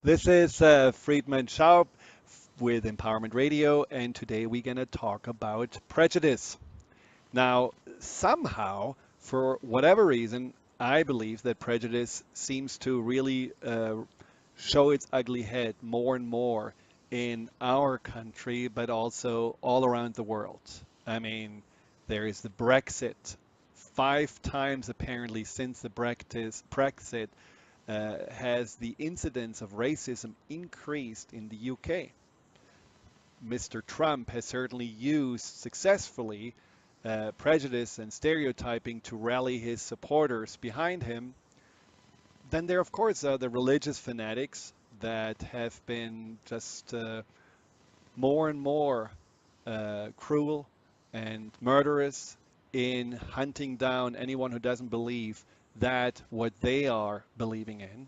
This is Friedmann Schaub with Empowerment Radio, and today we're going to talk about prejudice. Now, somehow, for whatever reason, I believe that prejudice seems to really show its ugly head more and more in our country, but also all around the world. I mean, there is the Brexit. 5 times apparently since the Brexit has the incidence of racism increased in the UK. Mr. Trump has certainly used successfully prejudice and stereotyping to rally his supporters behind him. Then there, of course, are the religious fanatics that have been just more and more cruel and murderous in hunting down anyone who doesn't believe that what they are believing in.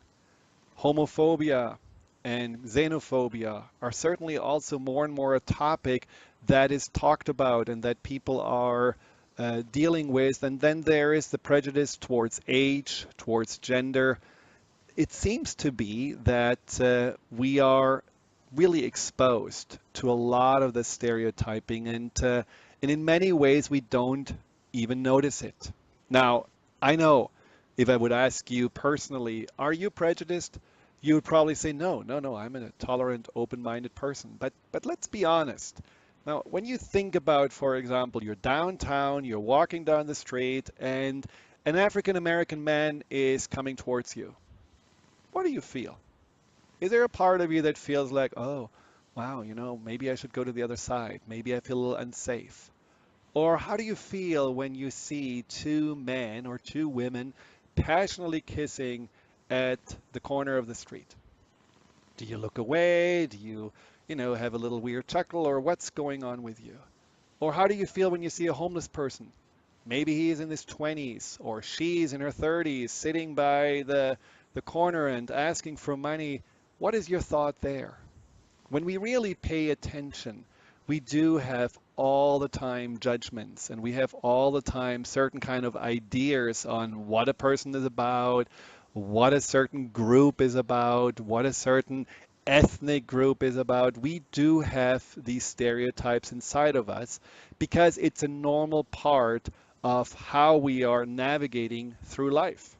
Homophobia and xenophobia are certainly also more and more a topic that is talked about and that people are dealing with. And then there is the prejudice towards age, towards gender. It seems to be that we are really exposed to a lot of the stereotyping, and in many ways we don't even notice it. Now, I know if I would ask you personally, are you prejudiced? You would probably say, no, no, no, I'm a tolerant, open-minded person. But let's be honest. Now, when you think about, for example, you're downtown, you're walking down the street, and an African American man is coming towards you, what do you feel? Is there a part of you that feels like, oh, wow, maybe I should go to the other side. Maybe I feel a little unsafe. Or how do you feel when you see two men or two women passionately kissing at the corner of the street? Do you look away? Do you have a little weird chuckle, or what's going on with you? Or how do you feel when you see a homeless person? Maybe he's in his 20s or she's in her 30s sitting by the corner and asking for money. What is your thought there? When we really pay attention, we do have all the time judgments, and we have all the time certain kind of ideas on what a person is about, what a certain group is about, what a certain ethnic group is about. We do have these stereotypes inside of us because it's a normal part of how we are navigating through life.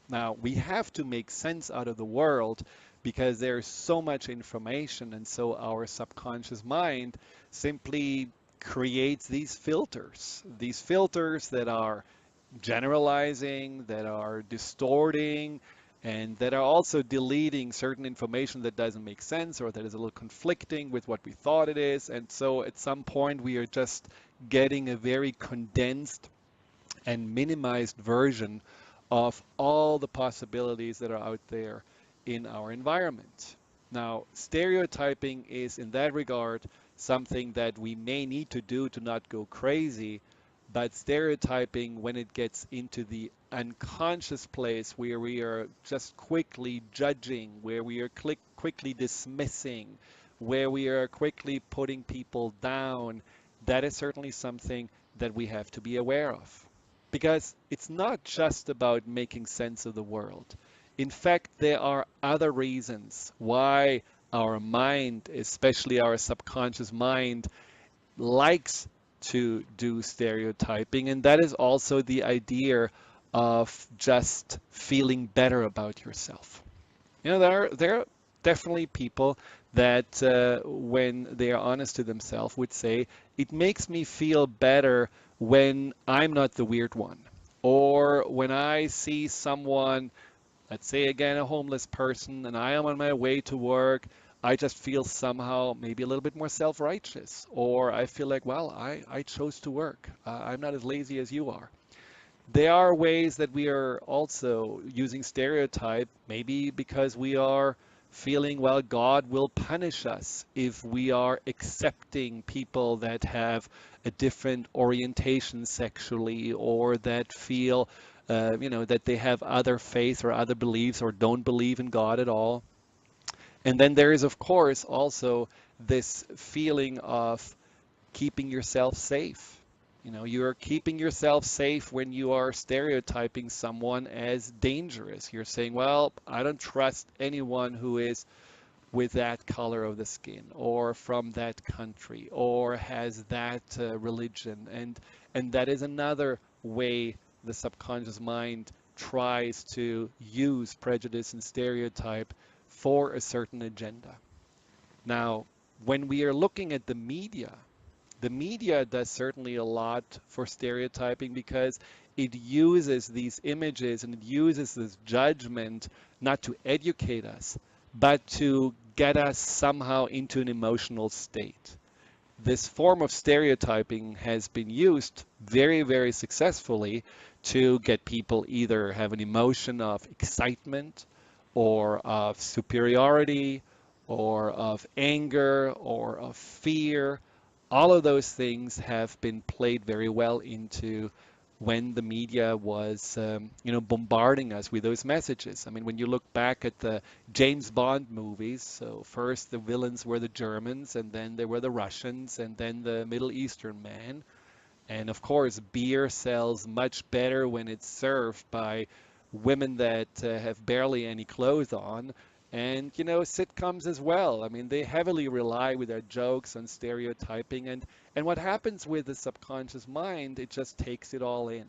Now, we have to make sense out of the world because there's so much information, and so our subconscious mind simply creates these filters that are generalizing, that are distorting, and that are also deleting certain information that doesn't make sense or that is a little conflicting with what we thought it is. And so at some point, we are just getting a very condensed and minimized version of all the possibilities that are out there in our environment. Now, stereotyping is in that regard something that we may need to do to not go crazy, but stereotyping, when it gets into the unconscious place where we are just quickly judging, where we are quickly dismissing, where we are quickly putting people down, that is certainly something that we have to be aware of. Because it's not just about making sense of the world. In fact, there are other reasons why our mind, especially our subconscious mind, likes to do stereotyping, and that is also the idea of just feeling better about yourself. There are definitely people that, when they are honest to themselves, would say, it makes me feel better when I'm not the weird one. Or when I see someone, let's say again, a homeless person, and I am on my way to work, I just feel somehow maybe a little bit more self-righteous. Or I feel like, well, I chose to work. I'm not as lazy as you are. There are ways that we are also using stereotype, maybe because we are feeling, well, God will punish us if we are accepting people that have a different orientation sexually, or that feel, that they have other faith or other beliefs or don't believe in God at all. And then there is, of course, also this feeling of keeping yourself safe. You're keeping yourself safe when you are stereotyping someone as dangerous. You're saying, well, I don't trust anyone who is with that color of the skin or from that country or has that religion. And that is another way the subconscious mind tries to use prejudice and stereotype for a certain agenda. Now, when we are looking at the media does certainly a lot for stereotyping because it uses these images and it uses this judgment not to educate us, but to get us somehow into an emotional state. This form of stereotyping has been used very, very successfully to get people either have an emotion of excitement or of superiority or of anger or of fear. All of those things have been played very well into when the media was, bombarding us with those messages. I mean, when you look back at the James Bond movies, so first the villains were the Germans, and then there were the Russians, and then the Middle Eastern man. And of course, beer sells much better when it's served by women that have barely any clothes on. And, sitcoms as well. I mean, they heavily rely with their jokes on stereotyping. And what happens with the subconscious mind, it just takes it all in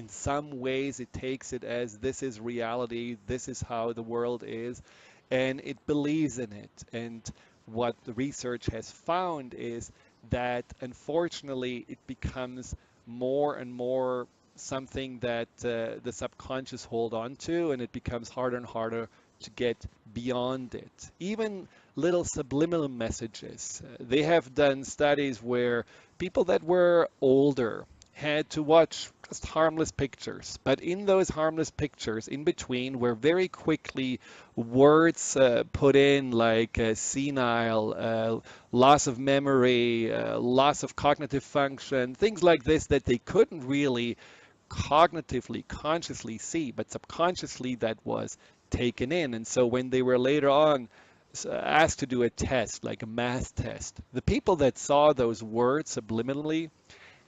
some ways it takes it as this is reality, this is how the world is, and it believes in it. And what the research has found is that unfortunately it becomes more and more something that the subconscious hold on to, and it becomes harder and harder to get beyond it. Even little subliminal messages. They have done studies where people that were older had to watch just harmless pictures. But in those harmless pictures, in between, were very quickly words put in like senile, loss of memory, loss of cognitive function, things like this that they couldn't really cognitively, consciously see, but subconsciously that was taken in. And so when they were later on asked to do a test, like a math test, the people that saw those words subliminally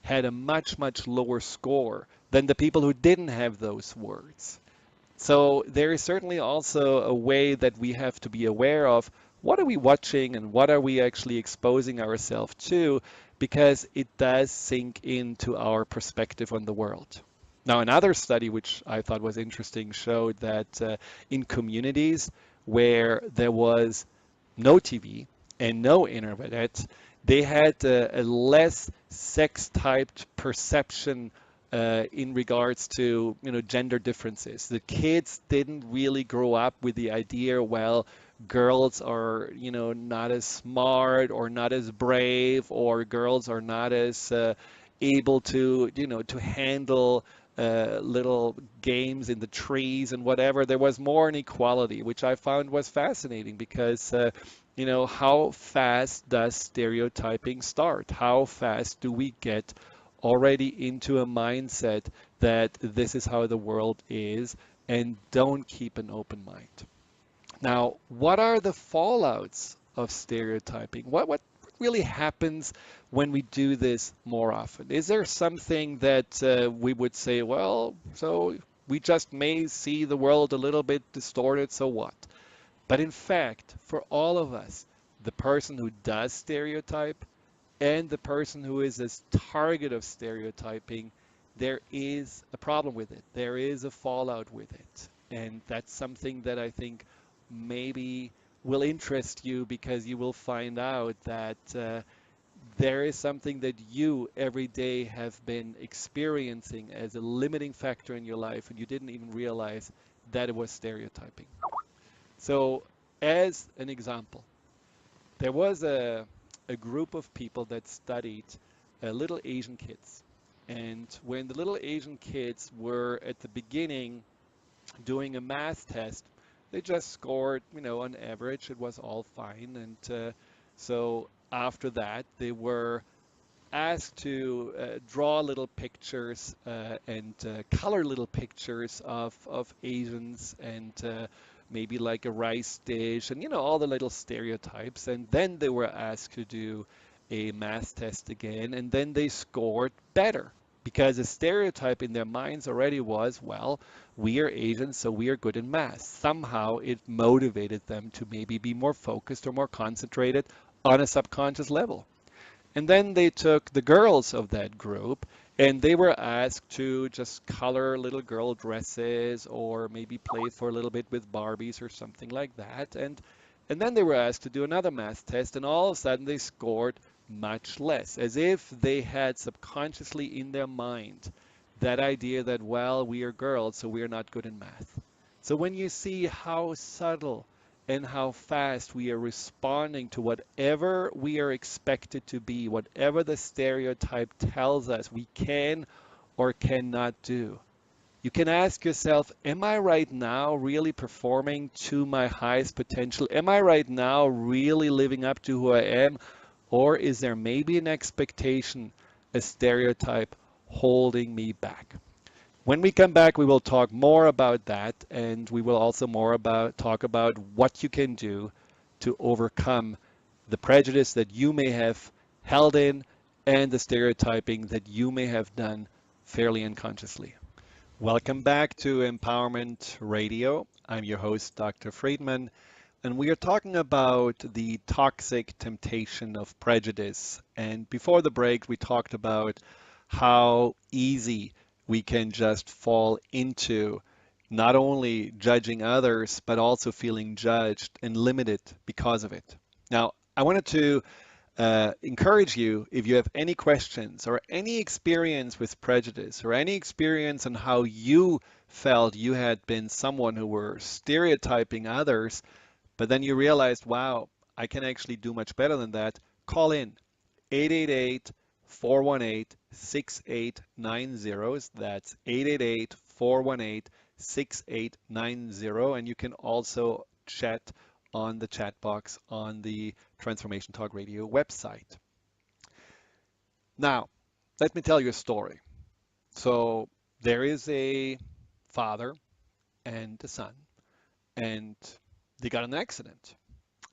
had a much, much lower score than the people who didn't have those words. So there is certainly also a way that we have to be aware of what are we watching and what are we actually exposing ourselves to, because it does sink into our perspective on the world. Now, another study which I thought was interesting showed that in communities where there was no TV and no internet, they had a less sex-typed perception in regards to gender differences. The kids didn't really grow up with the idea, well, girls are not as smart or not as brave, or girls are not as able to to handle little games in the trees and whatever. There was more inequality, which I found was fascinating because how fast does stereotyping start? How fast do we get already into a mindset that this is how the world is and don't keep an open mind? Now, what are the fallouts of stereotyping? What really happens when we do this more often? Is there something that we would say, well, so we just may see the world a little bit distorted, so what? But in fact, for all of us, the person who does stereotype and the person who is this target of stereotyping, there is a problem with it. There is a fallout with it. And that's something that I think maybe will interest you, because you will find out that there is something that you every day have been experiencing as a limiting factor in your life, and you didn't even realize that it was stereotyping. So, as an example, there was a group of people that studied little Asian kids. And when the little Asian kids were at the beginning doing a math test, they just scored, on average, it was all fine. And so after that, they were asked to draw little pictures and color little pictures of Asians, and maybe like a rice dish, and all the little stereotypes. And then they were asked to do a math test again, and then they scored better because the stereotype in their minds already was, well, we are Asian, so we are good in math. Somehow it motivated them to maybe be more focused or more concentrated on a subconscious level. And then they took the girls of that group and they were asked to just color little girl dresses or maybe play for a little bit with Barbies or something like that. And then they were asked to do another math test, and all of a sudden they scored much less, as if they had subconsciously in their mind that idea that, well, we are girls, so we are not good in math. So when you see how subtle and how fast we are responding to whatever we are expected to be, whatever the stereotype tells us we can or cannot do. You can ask yourself, am I right now really performing to my highest potential? Am I right now really living up to who I am? Or is there maybe an expectation, a stereotype holding me back? When we come back, we will talk more about that, and we will also more about talk about what you can do to overcome the prejudice that you may have held in and the stereotyping that you may have done fairly unconsciously. Welcome back to Empowerment Radio. I'm your host, Dr. Friedemann, and we are talking about the toxic temptation of prejudice. And before the break, we talked about how easy we can just fall into not only judging others, but also feeling judged and limited because of it. Now, I wanted to encourage you, if you have any questions or any experience with prejudice or any experience on how you felt you had been someone who were stereotyping others, but then you realized, wow, I can actually do much better than that, call in 888-418-6890. That's 888-418-6890. And you can also chat on the chat box on the Transformation Talk Radio website. Now, let me tell you a story. So there is a father and a son, and they got in an accident.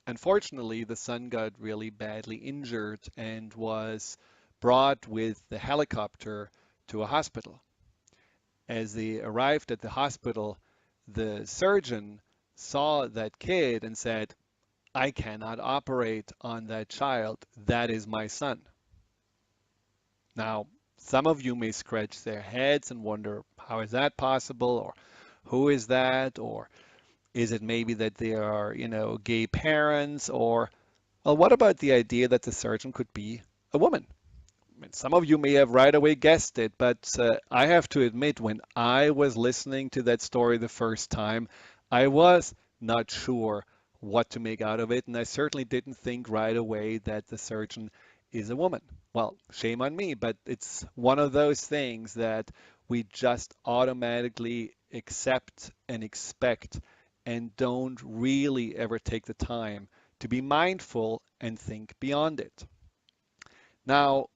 Unfortunately, the son got really badly injured and was brought with the helicopter to a hospital. As they arrived at the hospital, the surgeon saw that kid and said, I cannot operate on that child. That is my son. Now, some of you may scratch their heads and wonder, how is that possible? Or who is that? Or is it maybe that they are, gay parents? Or, well, what about the idea that the surgeon could be a woman? I mean, some of you may have right away guessed it, but I have to admit, when I was listening to that story the first time, I was not sure what to make out of it, and I certainly didn't think right away that the surgeon is a woman. Well, shame on me, but it's one of those things that we just automatically accept and expect and don't really ever take the time to be mindful and think beyond it. Now,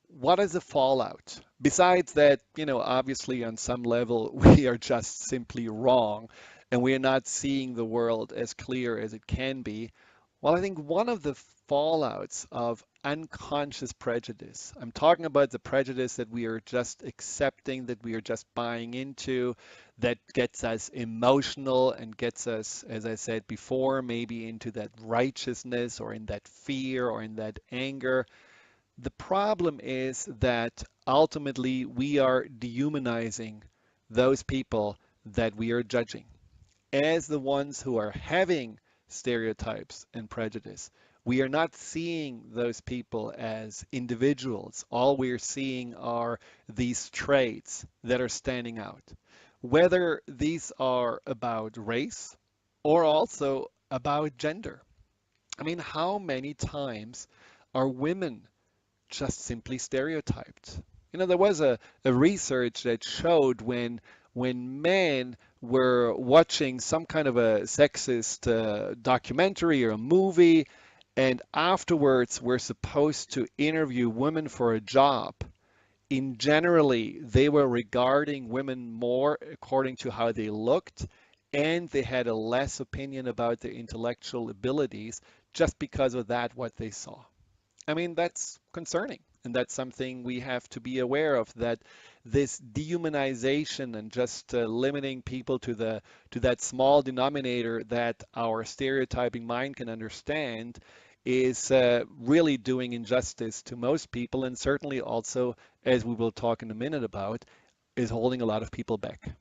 what is the fallout? Besides that, obviously on some level we are just simply wrong and we are not seeing the world as clear as it can be. Well, I think one of the fallouts of unconscious prejudice, I'm talking about the prejudice that we are just accepting, that we are just buying into, that gets us emotional and gets us, as I said before, maybe into that righteousness or in that fear or in that anger. The problem is that ultimately we are dehumanizing those people that we are judging as the ones who are having stereotypes and prejudice. We are not seeing those people as individuals. All we're seeing are these traits that are standing out, whether these are about race or also about gender. I mean, how many times are women just simply stereotyped? There was a research that showed when men were watching some kind of a sexist documentary or a movie, and afterwards were supposed to interview women for a job, in generally they were regarding women more according to how they looked, and they had a less opinion about their intellectual abilities just because of that what they saw. I mean, that's concerning. And that's something we have to be aware of, that this dehumanization and just limiting people to that small denominator that our stereotyping mind can understand is really doing injustice to most people, and certainly also, as we will talk in a minute about, is holding a lot of people back.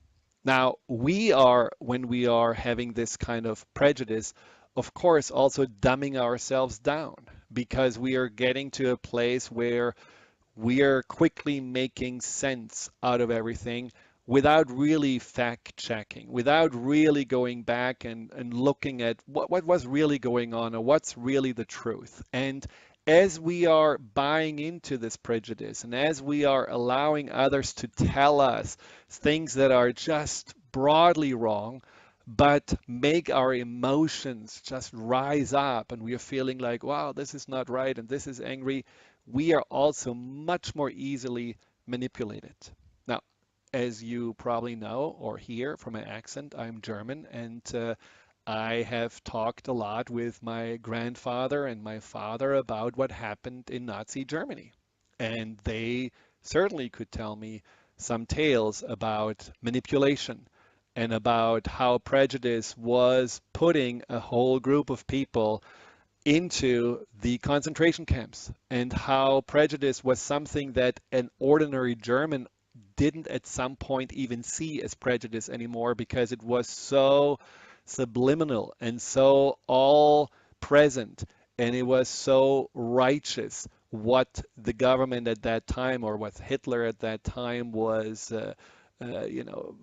Now, when we are having this kind of prejudice, of course, also dumbing ourselves down because we are getting to a place where we are quickly making sense out of everything without really fact checking, without really going back and looking at what was really going on or what's really the truth. And as we are buying into this prejudice and as we are allowing others to tell us things that are just broadly wrong, but make our emotions just rise up and we are feeling like, wow, this is not right and this is angry, we are also much more easily manipulated. Now, as you probably know or hear from my accent, I'm German, and I have talked a lot with my grandfather and my father about what happened in Nazi Germany. And they certainly could tell me some tales about manipulation and about how prejudice was putting a whole group of people into the concentration camps, and how prejudice was something that an ordinary German didn't at some point even see as prejudice anymore because it was so subliminal and so all present, and it was so righteous what the government at that time or what Hitler at that time was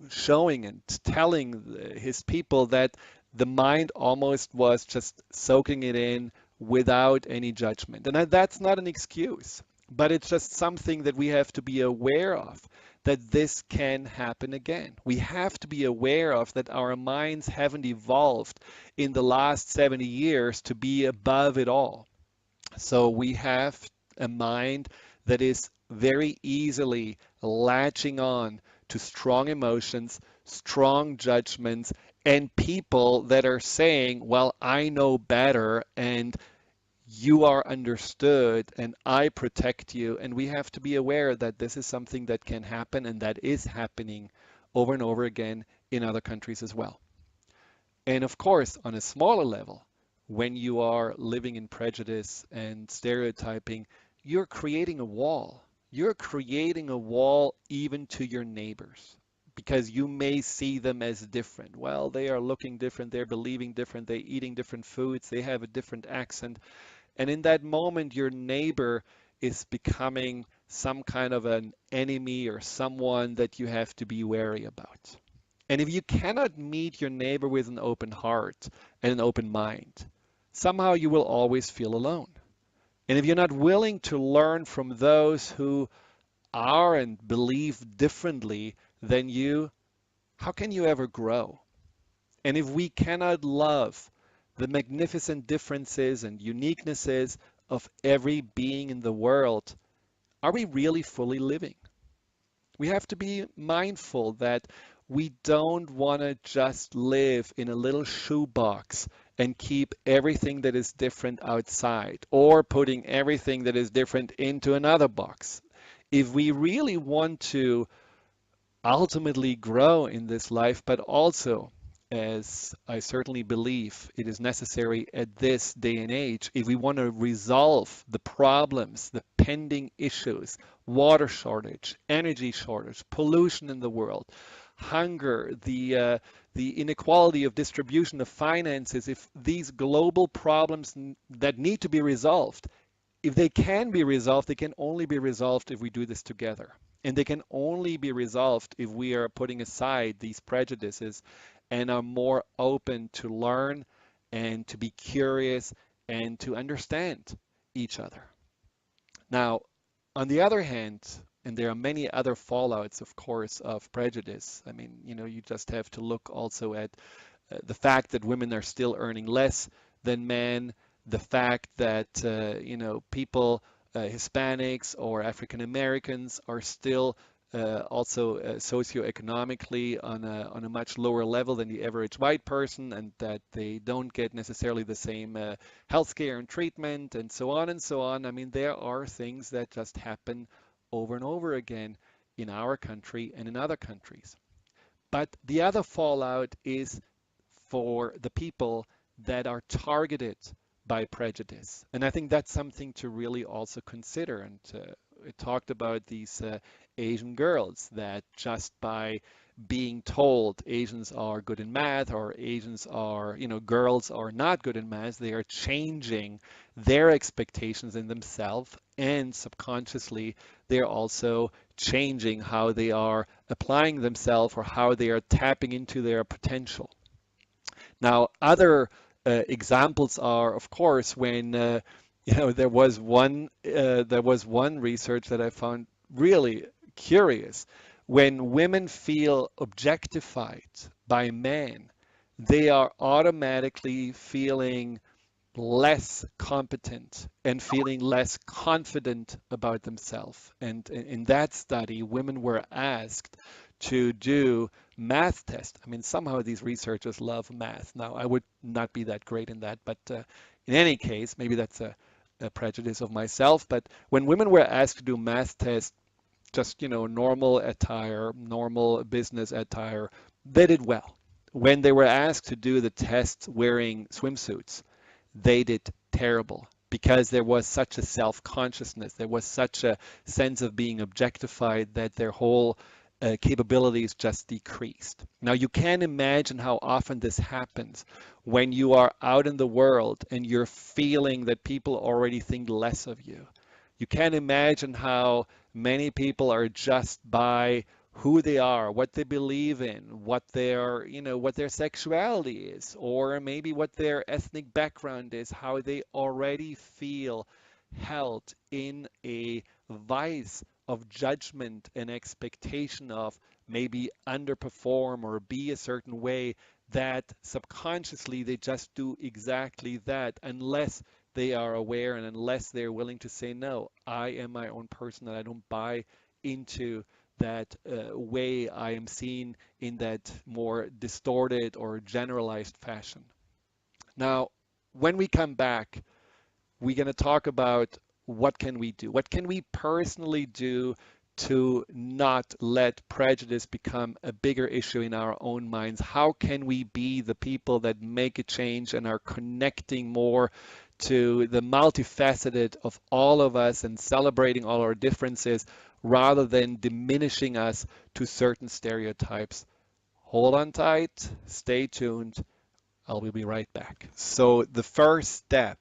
showing and telling his people, that the mind almost was just soaking it in without any judgment. And that's not an excuse, but it's just something that we have to be aware of, that this can happen again. We have to be aware of that our minds haven't evolved in the last 70 years to be above it all. So we have a mind that is very easily latching on to strong emotions, strong judgments, and people that are saying, well, I know better and you are understood and I protect you. And we have to be aware that this is something that can happen and that is happening over and over again in other countries as well. And of course, on a smaller level, when you are living in prejudice and stereotyping, you're creating a wall. You're creating a wall even to your neighbors because you may see them as different. Well, they are looking different, they're believing different, they're eating different foods, they have a different accent. And in that moment, your neighbor is becoming some kind of an enemy or someone that you have to be wary about. And if you cannot meet your neighbor with an open heart and an open mind, somehow you will always feel alone. And if you're not willing to learn from those who are and believe differently than you, how can you ever grow? And if we cannot love the magnificent differences and uniquenesses of every being in the world, are we really fully living? We have to be mindful that we don't want to just live in a little shoebox and keep everything that is different outside or putting everything that is different into another box. If we really want to ultimately grow in this life, but also, as I certainly believe it is necessary at this day and age, if we want to resolve the problems, the pending issues, water shortage, energy shortage, pollution in the world, hunger, the inequality of distribution of finances, if these global problems that need to be resolved, if they can be resolved, they can only be resolved if we do this together. And they can only be resolved if we are putting aside these prejudices and are more open to learn and to be curious and to understand each other. Now, on the other hand, and there are many other fallouts, of course, of prejudice. I mean, you just have to look also at the fact that women are still earning less than men, the fact that people, Hispanics or African Americans, are still also socioeconomically on a much lower level than the average white person, and that they don't get necessarily the same healthcare and treatment, and so on and so on. I mean, there are things that just happen over and over again in our country and in other countries. But the other fallout is for the people that are targeted by prejudice. And I think that's something to really also consider. And it talked about these Asian girls that just by being told Asians are good in math or Asians are, girls are not good in math, they are changing their expectations in themselves, and subconsciously they're also changing how they are applying themselves or how they are tapping into their potential. Now, other examples are, of course, when there was one research that I found really curious. When women feel objectified by men, they are automatically feeling less competent and feeling less confident about themselves. And in that study, women were asked to do math tests. I mean, somehow these researchers love math. Now, I would not be that great in that, but in any case, maybe that's a prejudice of myself. But when women were asked to do math tests, just, normal attire, normal business attire, they did well. When they were asked to do the tests wearing swimsuits, they did terrible because there was such a self-consciousness, there was such a sense of being objectified that their whole capabilities just decreased. Now, you can imagine how often this happens when you are out in the world and you're feeling that people already think less of you. You can imagine how many people are just by who they are, what they believe in, what their sexuality is, or maybe what their ethnic background is, how they already feel held in a vice of judgment and expectation of maybe underperform or be a certain way, that subconsciously they just do exactly that unless they are aware and unless they're willing to say, no, I am my own person and I don't buy into that way I am seen in that more distorted or generalized fashion. Now, when we come back, we're going to talk about what can we do? What can we personally do to not let prejudice become a bigger issue in our own minds? How can we be the people that make a change and are connecting more to the multifaceted of all of us and celebrating all our differences rather than diminishing us to certain stereotypes? Hold on tight, stay tuned. I will be right back. So the first step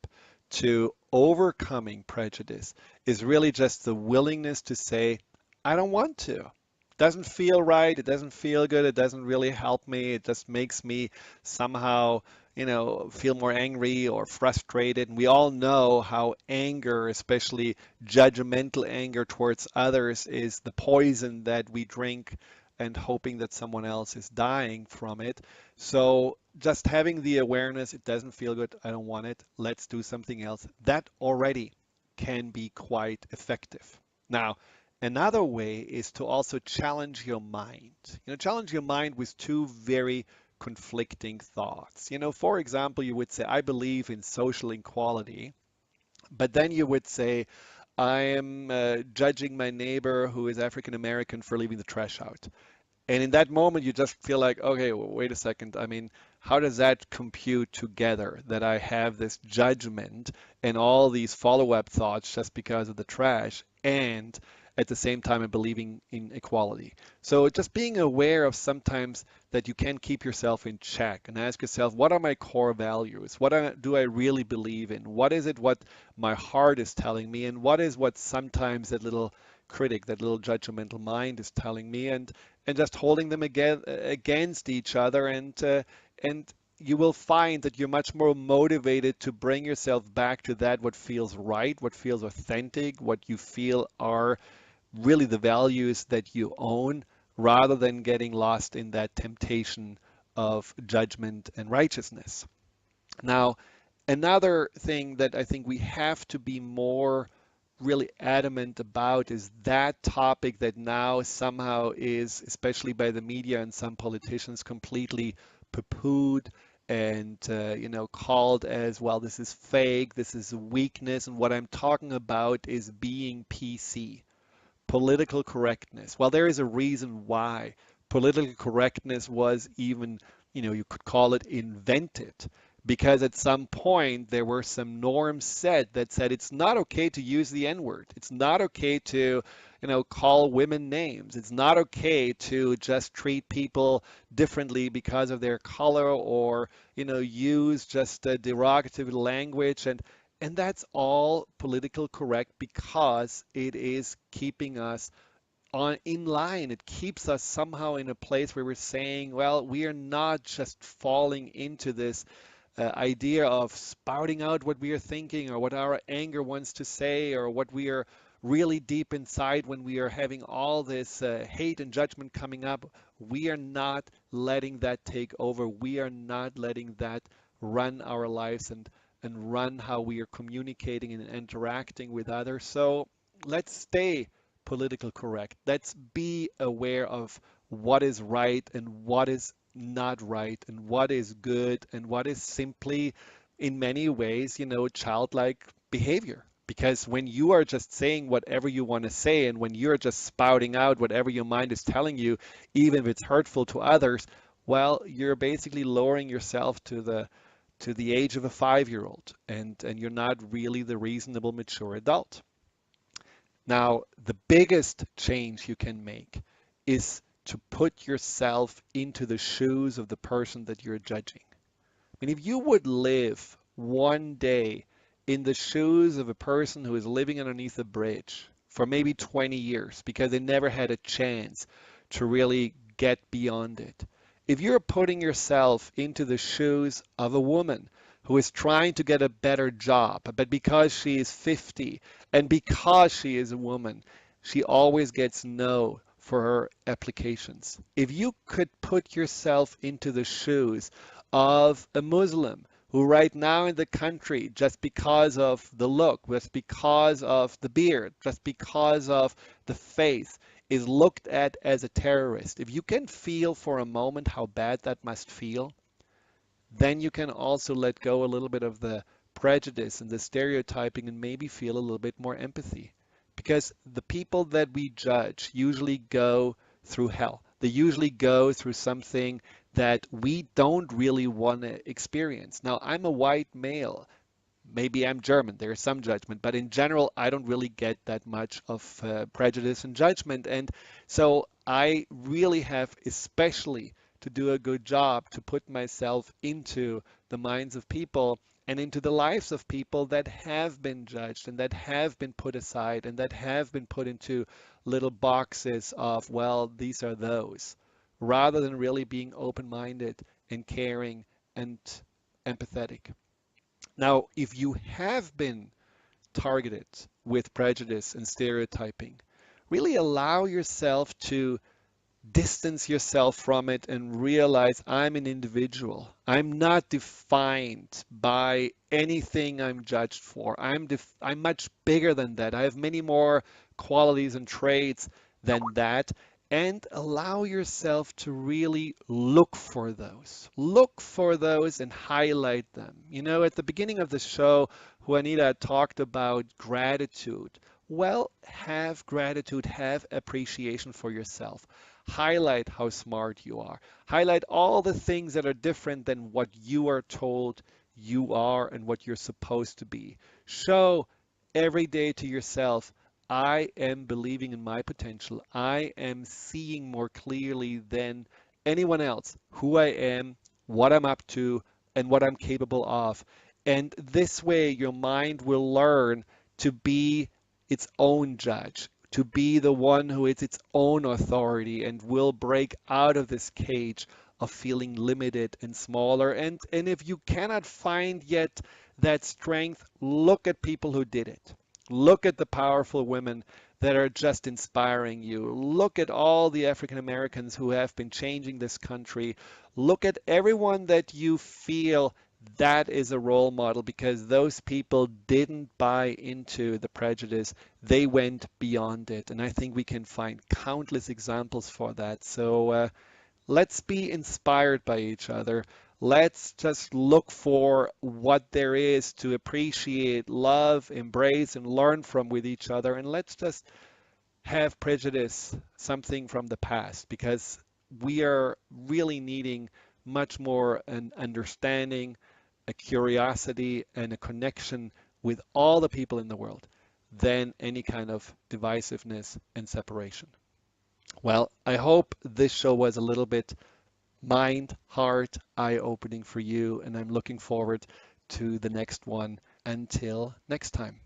to overcoming prejudice is really just the willingness to say, I don't want to. It doesn't feel right. It doesn't feel good. It doesn't really help me. It just makes me somehow, feel more angry or frustrated. And we all know how anger, especially judgmental anger towards others, is the poison that we drink and hoping that someone else is dying from it. So just having the awareness, it doesn't feel good, I don't want it, let's do something else, that already can be quite effective. Now, another way is to also challenge your mind. Challenge your mind with two very conflicting thoughts. For example, you would say, I believe in social equality, but then you would say, I am judging my neighbor who is African American for leaving the trash out. And in that moment, you just feel like, okay, wait a second. I mean, how does that compute together that I have this judgment and all these follow-up thoughts just because of the trash, and at the same time, I'm believing in equality? So just being aware of sometimes that you can keep yourself in check and ask yourself, what are my core values? Do I really believe in? What is it what my heart is telling me? And what is what sometimes that little critic, that little judgmental mind is telling me? And just holding them against each other, and you will find that you're much more motivated to bring yourself back to that what feels right, what feels authentic, what you feel are really the values that you own, rather than getting lost in that temptation of judgment and righteousness. Now, another thing that I think we have to be more really adamant about is that topic that now somehow is, especially by the media and some politicians, completely poo-pooed and called as, well, this is fake, this is a weakness, and what I'm talking about is being PC, political correctness. Well, there is a reason why political correctness was even, you could call it invented. Because at some point there were some norms set that said it's not okay to use the N-word. It's not okay to, call women names. It's not okay to just treat people differently because of their color or, use just a derogative language. And that's all political correct because it is keeping us on in line. It keeps us somehow in a place where we're saying, well, we are not just falling into this idea of spouting out what we are thinking or what our anger wants to say or what we are really deep inside when we are having all this hate and judgment coming up. We are not letting that take over. We are not letting that run our lives and run how we are communicating and interacting with others. So let's stay political correct. Let's be aware of what is right and what is not right and what is good and what is simply, in many ways, childlike behavior. Because when you are just saying whatever you want to say and when you're just spouting out whatever your mind is telling you, even if it's hurtful to others, well, you're basically lowering yourself to the age of a 5-year-old, and you're not really the reasonable, mature adult. Now, the biggest change you can make is to put yourself into the shoes of the person that you're judging. I mean, if you would live one day in the shoes of a person who is living underneath a bridge for maybe 20 years because they never had a chance to really get beyond it. If you're putting yourself into the shoes of a woman who is trying to get a better job, but because she is 50 and because she is a woman, she always gets no for her applications. If you could put yourself into the shoes of a Muslim who right now in the country, just because of the look, just because of the beard, just because of the faith, is looked at as a terrorist. If you can feel for a moment how bad that must feel, then you can also let go a little bit of the prejudice and the stereotyping and maybe feel a little bit more empathy. Because the people that we judge usually go through hell. They usually go through something that we don't really want to experience. Now, I'm a white male. Maybe I'm German. There is some judgment, but in general, I don't really get that much of prejudice and judgment. And so I really have, especially to do a good job, to put myself into the minds of people and into the lives of people that have been judged and that have been put aside and that have been put into little boxes of, well, these are those, rather than really being open-minded and caring and empathetic. Now, if you have been targeted with prejudice and stereotyping, really allow yourself to distance yourself from it and realize I'm an individual. I'm not defined by anything I'm judged for. I'm much bigger than that. I have many more qualities and traits than that. And allow yourself to really look for those. Look for those and highlight them. At the beginning of the show, Juanita talked about gratitude. Well, have gratitude, have appreciation for yourself. Highlight how smart you are. Highlight all the things that are different than what you are told you are and what you're supposed to be. Show every day to yourself, I am believing in my potential. I am seeing more clearly than anyone else who I am, what I'm up to, and what I'm capable of. And this way, your mind will learn to be its own judge, to be the one who is its own authority and will break out of this cage of feeling limited and smaller. And if you cannot find yet that strength, look at people who did it. Look at the powerful women that are just inspiring you. Look at all the African Americans who have been changing this country. Look at everyone that you feel that is a role model because those people didn't buy into the prejudice. They went beyond it. And I think we can find countless examples for that. So let's be inspired by each other. Let's just look for what there is to appreciate, love, embrace, and learn from with each other. And let's just have prejudice something from the past because we are really needing much more an understanding, a curiosity, and a connection with all the people in the world than any kind of divisiveness and separation. Well, I hope this show was a little bit mind, heart, eye-opening for you, and I'm looking forward to the next one. Until next time.